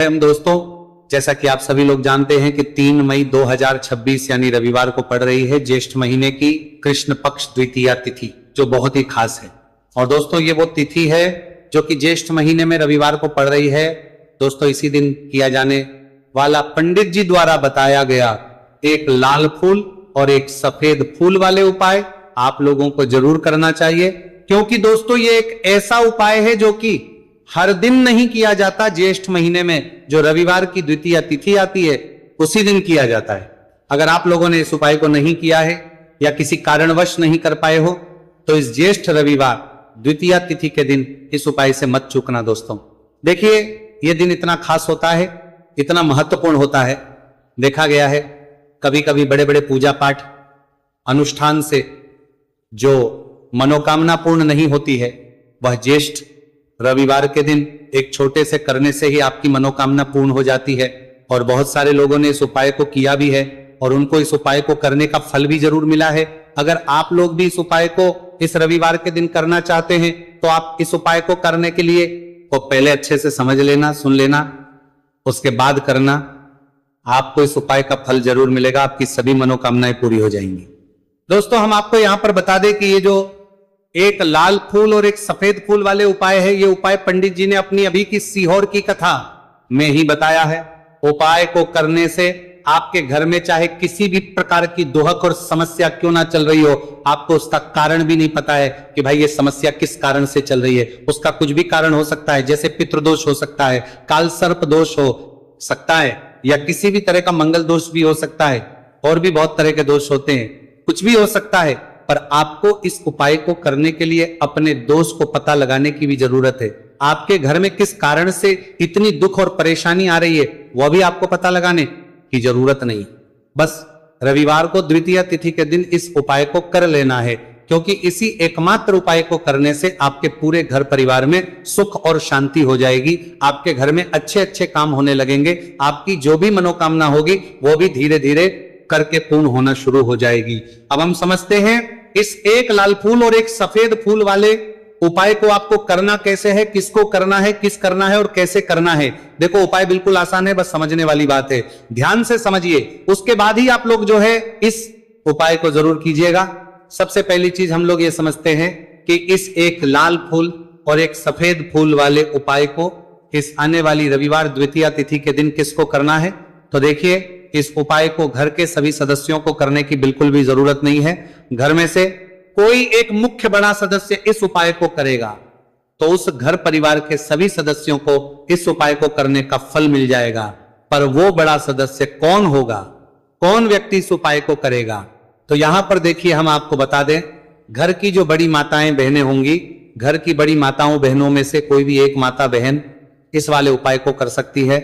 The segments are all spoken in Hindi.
हम दोस्तों, जैसा कि आप सभी लोग जानते हैं कि 3 मई 2026 यानी रविवार को पड़ रही है ज्येष्ठ महीने की कृष्ण पक्ष द्वितीया तिथि, जो बहुत ही खास है। और दोस्तों, ये वो तिथि है जो कि ज्येष्ठ महीने में रविवार को पड़ रही है। दोस्तों, इसी दिन किया जाने वाला पंडित जी द्वारा बताया गया एक लाल फूल और एक सफेद फूल वाले उपाय आप लोगों को जरूर करना चाहिए, क्योंकि दोस्तों ये एक ऐसा उपाय है जो कि हर दिन नहीं किया जाता। ज्येष्ठ महीने में जो रविवार की द्वितीया तिथि आती है उसी दिन किया जाता है। अगर आप लोगों ने इस उपाय को नहीं किया है या किसी कारणवश नहीं कर पाए हो तो इस ज्येष्ठ रविवार द्वितीया तिथि के दिन इस उपाय से मत चूकना। दोस्तों देखिए, यह दिन इतना खास होता है, इतना महत्वपूर्ण होता है। देखा गया है कभी कभी बड़े बड़े पूजा पाठ अनुष्ठान से जो मनोकामना पूर्ण नहीं होती है, वह ज्येष्ठ रविवार के दिन एक छोटे से करने से ही आपकी मनोकामना पूर्ण हो जाती है। और बहुत सारे लोगों ने इस उपाय को किया भी है और उनको इस उपाय को करने का फल भी जरूर मिला है। अगर आप लोग भी इस उपाय को इस रविवार के दिन करना चाहते हैं तो आप इस उपाय को करने के लिए तो पहले अच्छे से समझ लेना, सुन लेना, उसके बाद करना। आपको इस उपाय का फल जरूर मिलेगा, आपकी सभी मनोकामनाएं पूरी हो जाएंगी। दोस्तों, हम आपको यहां पर बता दें कि ये जो एक लाल फूल और एक सफेद फूल वाले उपाय है, ये उपाय पंडित जी ने अपनी अभी की सीहोर की कथा में ही बताया है। उपाय को करने से आपके घर में चाहे किसी भी प्रकार की दुहक और समस्या क्यों ना चल रही हो, आपको उसका कारण भी नहीं पता है कि भाई ये समस्या किस कारण से चल रही है। उसका कुछ भी कारण हो सकता है, जैसे पितृदोष हो सकता है, काल सर्प दोष हो सकता है, या किसी भी तरह का मंगल दोष भी हो सकता है, और भी बहुत तरह के दोष होते हैं, कुछ भी हो सकता है। पर आपको इस उपाय को करने के लिए अपने दोष को पता लगाने की भी जरूरत है। आपके घर में किस कारण से इतनी दुख और परेशानी आ रही है वह भी आपको पता लगाने की जरूरत नहीं। बस रविवार को द्वितीया तिथि के दिन इस उपाय को कर लेना है, क्योंकि इसी एकमात्र उपाय को करने से आपके पूरे घर परिवार में सुख और शांति हो जाएगी। आपके घर में अच्छे अच्छे काम होने लगेंगे। आपकी जो भी मनोकामना होगी वो भी धीरे धीरे करके पूर्ण होना शुरू हो जाएगी। अब हम समझते हैं इस एक लाल फूल और एक सफेद फूल वाले उपाय को आपको करना कैसे है, किसको करना है, किस करना है और कैसे करना है। देखो, उपाय बिल्कुल आसान है, बस समझने वाली बात है। ध्यान से समझिए, उसके बाद ही आप लोग जो है इस उपाय को जरूर कीजिएगा। सबसे पहली चीज हम लोग ये समझते हैं कि इस एक लाल फूल और एक सफेद फूल वाले उपाय को इस आने वाली रविवार द्वितीया तिथि के दिन किसको करना है। तो देखिए, इस उपाय को घर के सभी सदस्यों को करने की बिल्कुल भी जरूरत नहीं है। घर में से कोई एक मुख्य बड़ा सदस्य इस उपाय को करेगा तो उस घर परिवार के सभी सदस्यों को इस उपाय को करने का फल मिल जाएगा। पर वो बड़ा सदस्य कौन होगा, कौन व्यक्ति इस उपाय को करेगा, तो यहां पर देखिए हम आपको बता दें, घर की जो बड़ी माताएं बहनें होंगी, घर की बड़ी माताओं बहनों में से कोई भी एक माता बहन इस वाले उपाय को कर सकती है।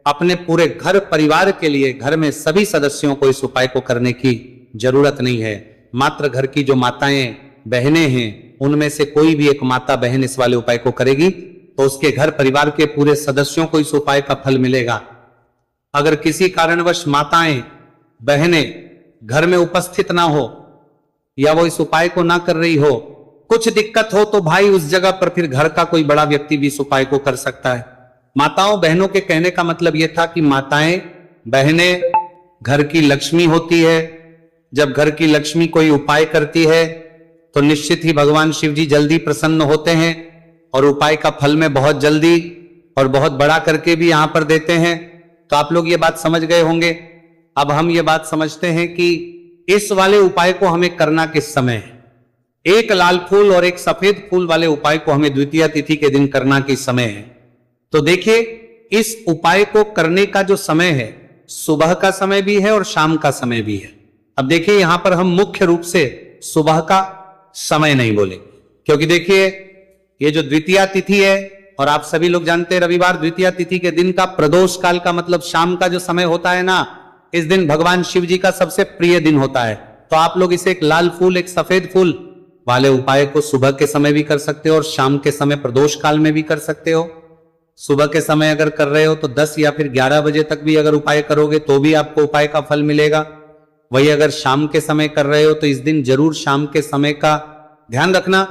अपने पूरे घर परिवार के लिए घर में सभी सदस्यों को इस उपाय को करने की जरूरत नहीं है। मात्र घर की जो माताएं बहनें हैं उनमें से कोई भी एक माता बहन इस वाले उपाय को करेगी तो उसके घर परिवार के पूरे सदस्यों को इस उपाय का फल मिलेगा। अगर किसी कारणवश माताएं बहनें घर में उपस्थित ना हो या वो इस उपाय को ना कर रही हो, कुछ दिक्कत हो, तो भाई उस जगह पर फिर घर का कोई बड़ा व्यक्ति भी इस उपाय को कर सकता है। माताओं बहनों के कहने का मतलब यह था कि माताएं बहनें घर की लक्ष्मी होती है। जब घर की लक्ष्मी कोई उपाय करती है तो निश्चित ही भगवान शिव जी जल्दी प्रसन्न होते हैं और उपाय का फल में बहुत जल्दी और बहुत बड़ा करके भी यहां पर देते हैं। तो आप लोग ये बात समझ गए होंगे। अब हम ये बात समझते हैं कि इस वाले उपाय को हमें करना किस समय है। एक लाल फूल और एक सफेद फूल वाले उपाय को हमें द्वितीया तिथि के दिन करना किस समय है। तो देखिए, इस उपाय को करने का जो समय है सुबह का समय भी है और शाम का समय भी है। अब देखिए, यहां पर हम मुख्य रूप से सुबह का समय नहीं बोले, क्योंकि देखिए ये जो द्वितीया तिथि है, और आप सभी लोग जानते हैं रविवार द्वितीया तिथि के दिन का प्रदोष काल का मतलब शाम का जो समय होता है ना, इस दिन भगवान शिव जी का सबसे प्रिय दिन होता है। तो आप लोग इसे एक लाल फूल एक सफेद फूल वाले उपाय को सुबह के समय भी कर सकते हो और शाम के समय प्रदोष काल में भी कर सकते हो। सुबह के समय अगर कर रहे हो तो 10 या फिर 11 बजे तक भी अगर उपाय करोगे तो भी आपको उपाय का फल मिलेगा। वही अगर शाम के समय कर रहे हो तो इस दिन जरूर शाम के समय का ध्यान रखना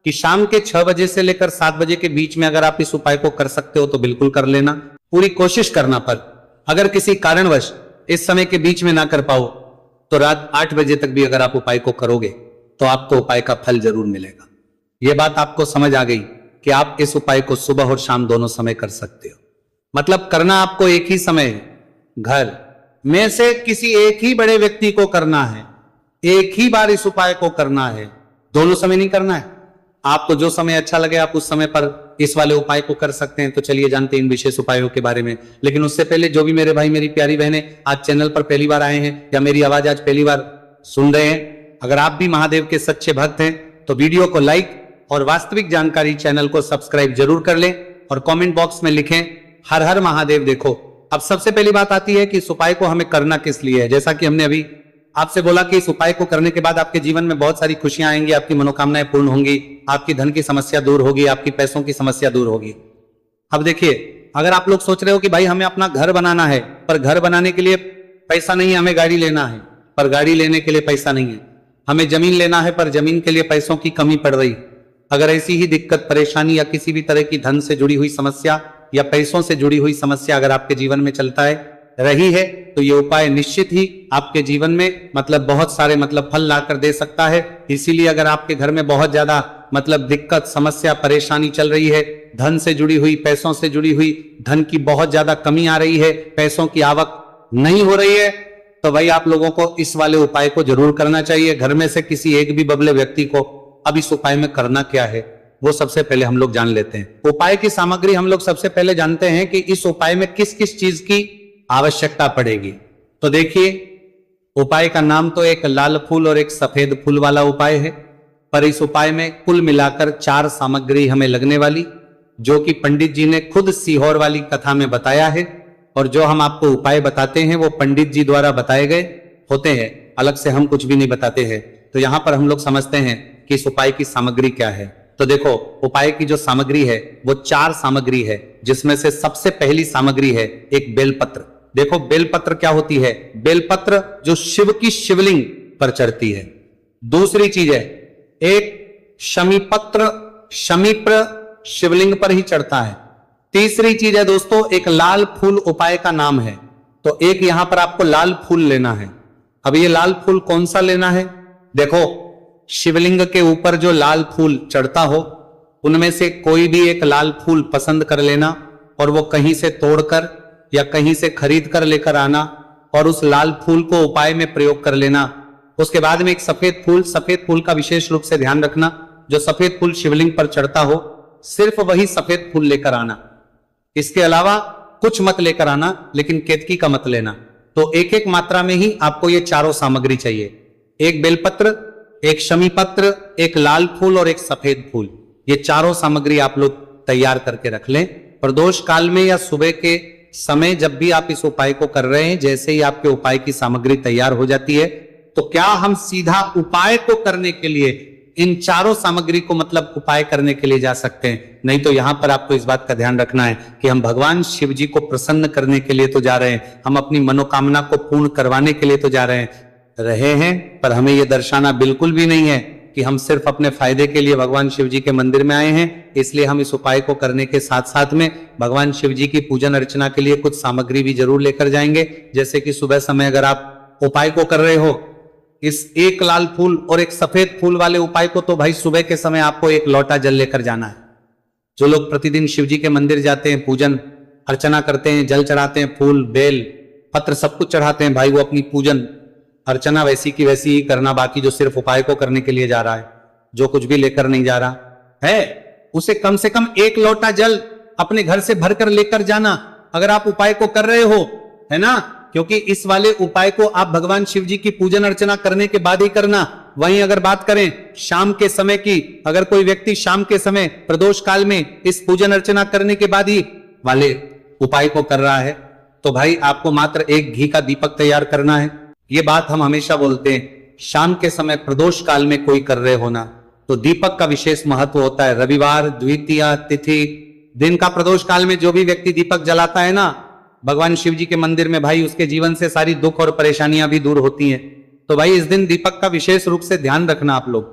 कि शाम के 6 बजे से लेकर 7 बजे के बीच में अगर आप इस उपाय को कर सकते हो तो बिल्कुल कर लेना। पूरी कोशिश करना। पर अगर किसी कारणवश इस समय के बीच में ना कर पाओ तो रात 8 बजे तक भी अगर आप उपाय को करोगे तो आपको उपाय का फल जरूर मिलेगा। यह बात आपको समझ आ गई कि आप इस उपाय को सुबह और शाम दोनों समय कर सकते हो। मतलब करना आपको एक ही समय है, घर में से किसी एक ही बड़े व्यक्ति को करना है, एक ही बार इस उपाय को करना है, दोनों समय नहीं करना है। आपको जो समय अच्छा लगे आप उस समय पर इस वाले उपाय को कर सकते हैं। तो चलिए जानते हैं इन विशेष उपायों के बारे में। लेकिन उससे पहले जो भी मेरे भाई मेरी प्यारी बहनें आज चैनल पर पहली बार आए हैं या मेरी आवाज आज पहली बार सुन रहे हैं, अगर आप भी महादेव के सच्चे भक्त हैं तो वीडियो को लाइक और वास्तविक जानकारी चैनल को सब्सक्राइब जरूर कर लें और कमेंट बॉक्स में लिखें हर हर महादेव। देखो अब सबसे पहली बात आती है कि इस उपाय को हमें करना किस लिए है। जैसा कि हमने अभी आपसे बोला कि इस उपाय को करने के बाद आपके जीवन में बहुत सारी खुशियां आएंगी, आपकी मनोकामनाएं पूर्ण होंगी, आपकी धन की समस्या दूर होगी, आपकी पैसों की समस्या दूर होगी। अब देखिए, अगर आप लोग सोच रहे हो कि भाई हमें अपना घर बनाना है पर घर बनाने के लिए पैसा नहीं है, हमें गाड़ी लेना है पर गाड़ी लेने के लिए पैसा नहीं है, हमें जमीन लेना है पर जमीन के लिए पैसों की कमी पड़ रही, अगर ऐसी ही दिक्कत परेशानी या किसी भी तरह की धन से जुड़ी हुई समस्या या पैसों से जुड़ी हुई समस्या अगर आपके जीवन में चलता है रही है तो ये उपाय निश्चित ही आपके जीवन में मतलब बहुत सारे मतलब फल लाकर दे सकता है। इसीलिए अगर आपके घर में बहुत ज्यादा मतलब दिक्कत समस्या परेशानी चल रही है, धन से जुड़ी हुई पैसों से जुड़ी हुई धन की बहुत ज्यादा कमी आ रही है, पैसों की आवक नहीं हो रही है, तो भाई आप लोगों को इस वाले उपाय को जरूर करना चाहिए। घर में से किसी एक भी बबले व्यक्ति को अब इस उपाय में करना क्या है वो सबसे पहले हम लोग जान लेते हैं। उपाय की सामग्री हम लोग सबसे पहले जानते हैं कि इस उपाय में किस किस चीज की आवश्यकता पड़ेगी। तो देखिए, उपाय का नाम तो एक लाल फूल और एक सफेद फूल वाला उपाय है, पर इस उपाय में कुल मिलाकर 4 सामग्री हमें लगने वाली, जो कि पंडित जी ने खुद सीहोर वाली कथा में बताया है। और जो हम आपको उपाय बताते हैं वो पंडित जी द्वारा बताए गए होते हैं, अलग से हम कुछ भी नहीं बताते हैं। तो यहां पर हम लोग समझते हैं कि इस उपाय की सामग्री क्या है। तो देखो, उपाय की जो सामग्री है वो 4 सामग्री है, जिसमें से सबसे पहली सामग्री है एक बेलपत्र। देखो बेलपत्र क्या होती है, बेलपत्र जो शिव की शिवलिंग पर चढ़ती है। दूसरी चीज है एक शमीपत्र, शमीप्र शिवलिंग पर ही चढ़ता है। तीसरी चीज है दोस्तों एक लाल फूल उपाय का नाम है, तो एक यहां पर आपको लाल फूल लेना है। अब ये लाल फूल कौन सा लेना है, देखो शिवलिंग के ऊपर जो लाल फूल चढ़ता हो उनमें से कोई भी एक लाल फूल पसंद कर लेना और वो कहीं से तोड़कर या कहीं से खरीद कर लेकर आना और उस लाल फूल को उपाय में प्रयोग कर लेना। उसके बाद में एक सफेद फूल का विशेष रूप से ध्यान रखना, जो सफेद फूल शिवलिंग पर चढ़ता हो सिर्फ वही सफेद फूल लेकर आना, इसके अलावा कुछ मत लेकर आना, लेकिन केतकी का मत लेना। तो एक एक मात्रा में ही आपको ये चारों सामग्री चाहिए, एक बेलपत्र, एक शमीपत्र, एक लाल फूल और एक सफेद फूल। ये चारों सामग्री आप लोग तैयार करके रख लें। प्रदोष काल में या सुबह के समय जब भी आप इस उपाय को कर रहे हैं, जैसे ही आपके उपाय की सामग्री तैयार हो जाती है तो क्या हम सीधा उपाय को करने के लिए इन चारों सामग्री को मतलब उपाय करने के लिए जा सकते हैं। नहीं तो यहां पर आपको इस बात का ध्यान रखना है कि हम भगवान शिव जी को प्रसन्न करने के लिए तो जा रहे हैं, हम अपनी मनोकामना को पूर्ण करवाने के लिए तो जा रहे हैं, पर हमें यह दर्शाना बिल्कुल भी नहीं है कि हम सिर्फ अपने फायदे के लिए भगवान शिव जी के मंदिर में आए हैं। इसलिए हम इस उपाय को करने के साथ साथ में भगवान शिव जी की पूजन अर्चना के लिए कुछ सामग्री भी जरूर लेकर जाएंगे। जैसे कि सुबह समय अगर आप उपाय को कर रहे हो इस एक लाल फूल और एक सफेद फूल वाले उपाय को, तो भाई सुबह के समय आपको एक लोटा जल लेकर जाना है। जो लोग प्रतिदिन शिव जी के मंदिर जाते हैं, पूजन अर्चना करते हैं, जल चढ़ाते हैं, फूल बेल पत्र सब कुछ चढ़ाते हैं, भाई वो अपनी पूजन अर्चना वैसी की वैसी ही करना। बाकी जो सिर्फ उपाय को करने के लिए जा रहा है, जो कुछ भी लेकर नहीं जा रहा है, उसे कम से कम एक लोटा जल अपने घर से भरकर लेकर जाना अगर आप उपाय को कर रहे हो, है ना। क्योंकि इस वाले उपाय को आप भगवान शिव जी की पूजन अर्चना करने के बाद ही करना। वहीं अगर बात करें शाम के समय की, अगर कोई व्यक्ति शाम के समय प्रदोष काल में इस पूजन अर्चना करने के बाद ही वाले उपाय को कर रहा है, तो भाई आपको मात्र एक घी का दीपक तैयार करना है। ये बात हम हमेशा बोलते हैं, शाम के समय प्रदोष काल में कोई कर रहे हो ना, तो दीपक का विशेष महत्व होता है। रविवार, द्वितीया तिथि, दिन का प्रदोष काल में जो भी व्यक्ति दीपक जलाता है ना भगवान शिव जी के मंदिर में, भाई उसके जीवन से सारी दुख और परेशानियां भी दूर होती हैं। तो भाई इस दिन दीपक का विशेष रूप से ध्यान रखना आप लोग।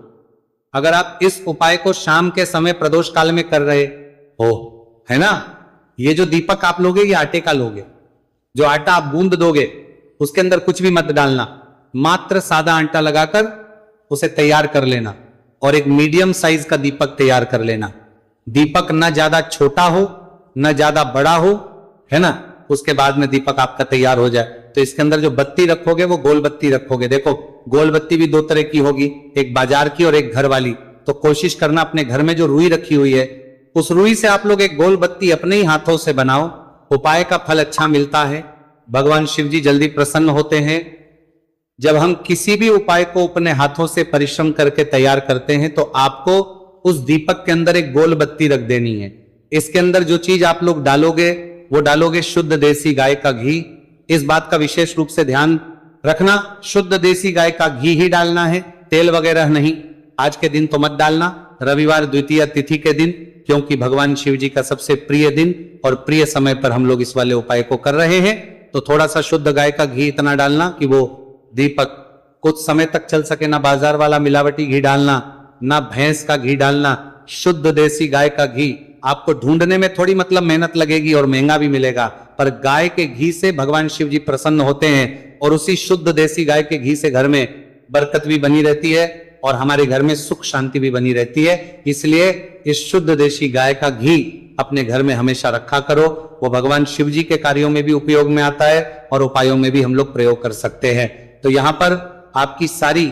अगर आप इस उपाय को शाम के समय प्रदोष काल में कर रहे हो, है ना, ये जो दीपक आप लोगे ये आटे का लोगे। जो आटा आप गूंद दोगे उसके अंदर कुछ भी मत डालना, मात्र सादा आटा लगाकर उसे तैयार कर लेना और एक मीडियम साइज का दीपक तैयार कर लेना। दीपक ना ज्यादा छोटा हो ना ज्यादा बड़ा हो, है ना। उसके बाद में दीपक आपका तैयार हो जाए तो इसके अंदर जो बत्ती रखोगे वो गोल बत्ती रखोगे। देखो गोल बत्ती भी दो तरह की होगी, एक बाजार की और एक घर वाली। तो कोशिश करना अपने घर में जो रुई रखी हुई है उस रुई से आप लोग एक गोल बत्ती अपने ही हाथों से बनाओ। उपाय का फल अच्छा मिलता है, भगवान शिव जी जल्दी प्रसन्न होते हैं। जब हम किसी भी उपाय को अपने हाथों से परिश्रम करके तैयार करते हैं तो आपको उस दीपक के अंदर एक गोल बत्ती रख देनी है। इसके अंदर जो चीज आप लोग डालोगे वो डालोगे शुद्ध देसी गाय का घी। इस बात का विशेष रूप से ध्यान रखना, शुद्ध देसी गाय का घी ही डालना है, तेल वगैरह नहीं। आज के दिन तो मत डालना, रविवार द्वितीया तिथि के दिन, क्योंकि भगवान शिव जी का सबसे प्रिय दिन और प्रिय समय पर हम लोग इस वाले उपाय को कर रहे हैं। तो थोड़ा सा शुद्ध गाय का घी इतना डालना कि वो दीपक कुछ समय तक चल सके। ना बाजार वाला मिलावटी घी डालना, ना भैंस का घी डालना, शुद्ध देसी गाय का घी। आपको ढूंढने में थोड़ी मतलब मेहनत लगेगी और महंगा भी मिलेगा, पर गाय के घी से भगवान शिव जी प्रसन्न होते हैं और उसी शुद्ध देसी गाय के घी से घर में बरकत भी बनी रहती है और हमारे घर में सुख शांति भी बनी रहती है। इसलिए इस शुद्ध देसी गाय का घी अपने घर में हमेशा रखा करो। वो भगवान शिव जी के कार्यों में भी उपयोग में आता है और उपायों में भी हम लोग प्रयोग कर सकते हैं। तो यहां पर आपकी सारी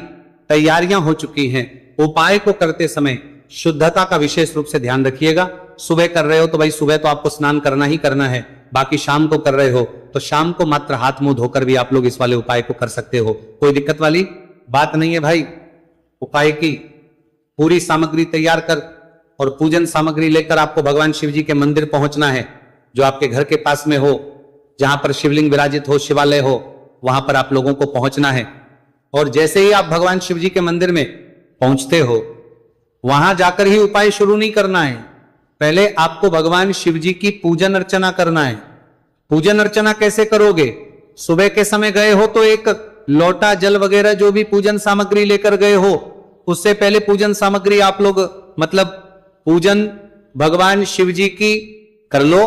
तैयारियां हो चुकी हैं। उपाय को करते समय शुद्धता का विशेष रूप से ध्यान रखिएगा। सुबह कर रहे हो तो भाई सुबह तो आपको स्नान करना ही करना है, बाकी शाम को कर रहे हो तो शाम को मात्र हाथ मुंह धोकर भी आप लोग इस वाले उपाय को कर सकते हो, कोई दिक्कत वाली बात नहीं है भाई। उपाय की पूरी सामग्री तैयार कर और पूजन सामग्री लेकर आपको भगवान शिव जी के मंदिर पहुंचना है, जो आपके घर के पास में हो, जहां पर शिवलिंग विराजित हो, शिवालय हो, वहां पर आप लोगों को पहुंचना है। और जैसे ही आप भगवान शिव जी के मंदिर में पहुंचते हो वहां जाकर ही उपाय शुरू नहीं करना है, पहले आपको भगवान शिव जी की पूजन अर्चना करना है। पूजन अर्चना कैसे करोगे? सुबह के समय गए हो तो एक लोटा जल वगैरह जो भी पूजन सामग्री लेकर गए हो, उससे पहले पूजन सामग्री आप लोग मतलब पूजन भगवान शिव जी की कर लो।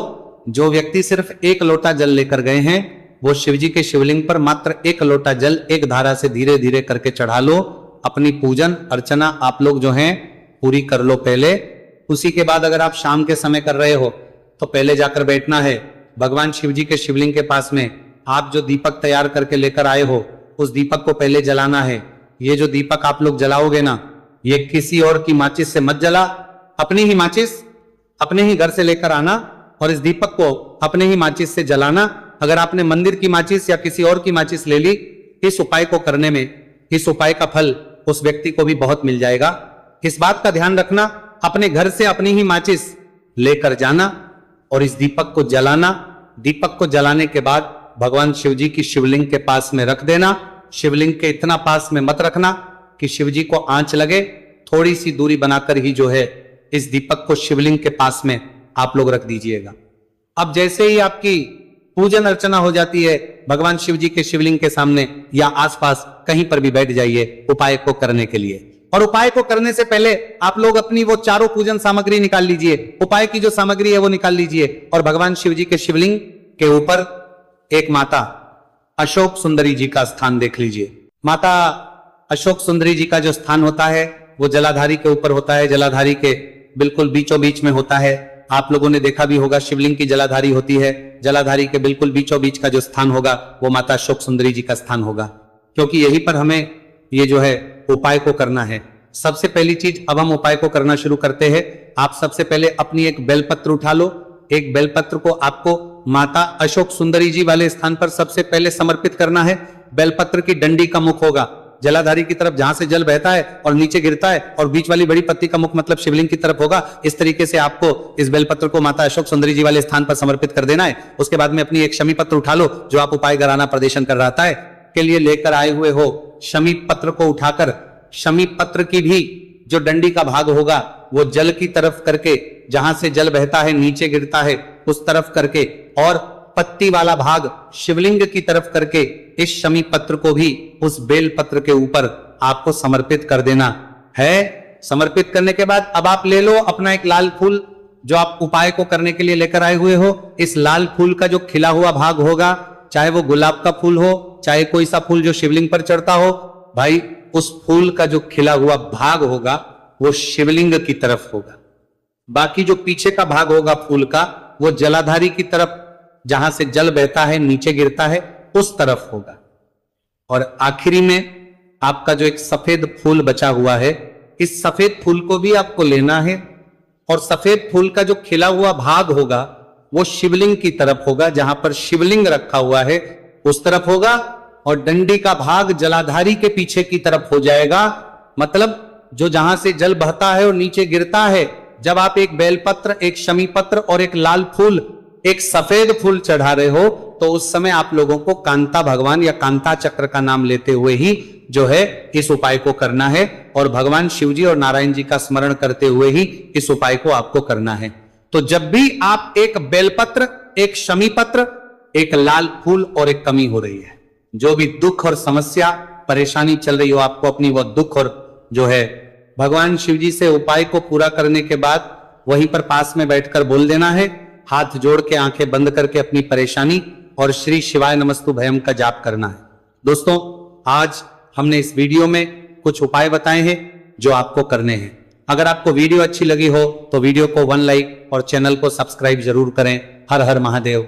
जो व्यक्ति सिर्फ एक लोटा जल लेकर गए हैं वो शिव जी के शिवलिंग पर मात्र एक लोटा जल एक धारा से धीरे धीरे करके चढ़ा लो। अपनी पूजन अर्चना आप लोग जो है पूरी कर लो पहले। उसी के बाद अगर आप शाम के समय कर रहे हो तो पहले जाकर बैठना है भगवान शिव जी के शिवलिंग के पास में। आप जो दीपक तैयार करके लेकर आए हो उस दीपक को पहले जलाना है। ये जो दीपक आप लोग जलाओगे ना, ये किसी और की माचिस से मत जला, अपनी ही माचिस अपने ही घर से लेकर आना और इस दीपक को अपने ही माचिस से जलाना। अगर आपने मंदिर की माचिस या किसी और की माचिस ले ली, इस उपाय को करने में इस उपाय का फल उस व्यक्ति को भी बहुत मिल जाएगा। इस बात का ध्यान रखना, अपने घर से अपनी ही माचिस लेकर जाना और इस दीपक को जलाना। दीपक को जलाने के बाद भगवान शिव जी की शिवलिंग के पास में रख देना। शिवलिंग के इतना पास में मत रखना कि शिव जी को आंच लगे, थोड़ी सी दूरी बनाकर ही जो है इस दीपक को शिवलिंग के पास में आप लोग रख दीजिएगा। अब जैसे ही आपकी पूजन अर्चना हो जाती है, भगवान शिव जी के शिवलिंग के सामने या आसपास कहीं पर भी बैठ जाइए उपाय को करने के लिए। और उपाय को करने से पहले आप लोग अपनी वो चारों पूजन सामग्री निकाल लीजिए। उपाय की जो सामग्री है वो निकाल लीजिए और भगवान शिव जी के शिवलिंग के ऊपर एक माता अशोक सुंदरी जी का स्थान देख लीजिए। माता अशोक सुंदरी जी का जो स्थान होता है वो जलाधारी के ऊपर होता है, जलाधारी के बिल्कुल बीचों बीच में होता है। आप लोगों ने देखा भी होगा शिवलिंग की जलाधारी होती है, जलाधारी के बिल्कुल बीचों बीच का जो स्थान होगा वो माता अशोक सुंदरी जी का स्थान होगा, क्योंकि यहीं पर हमें ये जो है उपाय को करना है। सबसे पहली चीज अब हम उपाय को करना शुरू करते हैं। आप सबसे पहले अपनी एक बेलपत्र उठा लो। एक बेलपत्र को आपको माता अशोक सुंदरी जी वाले स्थान पर सबसे पहले समर्पित करना है। बेलपत्र की डंडी का मुख होगा जलाधारी की तरफ, जहां से जल बहता है और नीचे गिरता है, और बीच वाली बड़ी पत्ती का मुख मतलब शिवलिंग की तरफ होगा। इस तरीके से आपको इस बेलपत्र को माता अशोक सुंदरी जी वाले स्थान पर समर्पित कर देना है। उसके बाद में अपनी एक शमी पत्र उठा लो जो आप उपाय घराना प्रदर्शन कर रहा है के लिए लेकर आए हुए हो। शमी पत्र को उठाकर शमी पत्र की भी जो डंडी का भाग होगा वो जल की तरफ करके, जहां से जल बहता है नीचे गिरता है उस तरफ करके, और पत्ती वाला भाग शिवलिंग की तरफ करके इस शमी पत्र को भी उस बेल पत्र के ऊपर आपको समर्पित कर देना है। समर्पित करने के बाद अब आप ले लो अपना एक लाल फूल जो आप उपाय को करने के लिए लेकर आए हुए हो, इस लाल फूल का जो खिला हुआ भाग होगा, चाहे वो गुलाब का फूल हो, चाहे कोई सा फूल जो शिवलिंग पर चढ़ता हो, भाई उस फूल का जो खिला हुआ भाग होगा वो शिवलिंग की तरफ होगा। बाकी जो पीछे का भाग होगा फूल का, वो जलाधारी की तरफ, जहां से जल बहता है नीचे गिरता है, उस तरफ होगा। और आखिरी में आपका जो एक सफेद फूल बचा हुआ है, इस सफेद फूल को भी आपको लेना है और सफेद फूल का जो खिला हुआ भाग होगा वो शिवलिंग की तरफ होगा, जहां पर शिवलिंग रखा हुआ है उस तरफ होगा, और डंडी का भाग जलाधारी के पीछे की तरफ हो जाएगा। मतलब जो जहां से जल बहता है और नीचे गिरता है, जब आप एक बेलपत्र, एक शमी पत्र और एक लाल फूल, एक सफेद फूल चढ़ा रहे हो, तो उस समय आप लोगों को कांता भगवान या कांता चक्र का नाम लेते हुए ही जो है इस उपाय को करना है, और भगवान शिवजी और नारायण जी का स्मरण करते हुए ही इस उपाय को आपको करना है। तो जब भी आप एक बेलपत्र, एक शमी पत्र, एक लाल फूल और एक कमी हो रही है, जो भी दुख और समस्या परेशानी चल रही हो आपको अपनी, वो दुख और जो है भगवान शिवजी से उपाय को पूरा करने के बाद वहीं पर पास में बैठकर बोल देना है, हाथ जोड़ के आंखें बंद करके अपनी परेशानी और श्री शिवाय नमस्तु भयम का जाप करना है। दोस्तों, आज हमने इस वीडियो में कुछ उपाय बताए हैं जो आपको करने हैं। अगर आपको वीडियो अच्छी लगी हो तो वीडियो को 1 लाइक और चैनल को सब्सक्राइब जरूर करें। हर हर महादेव।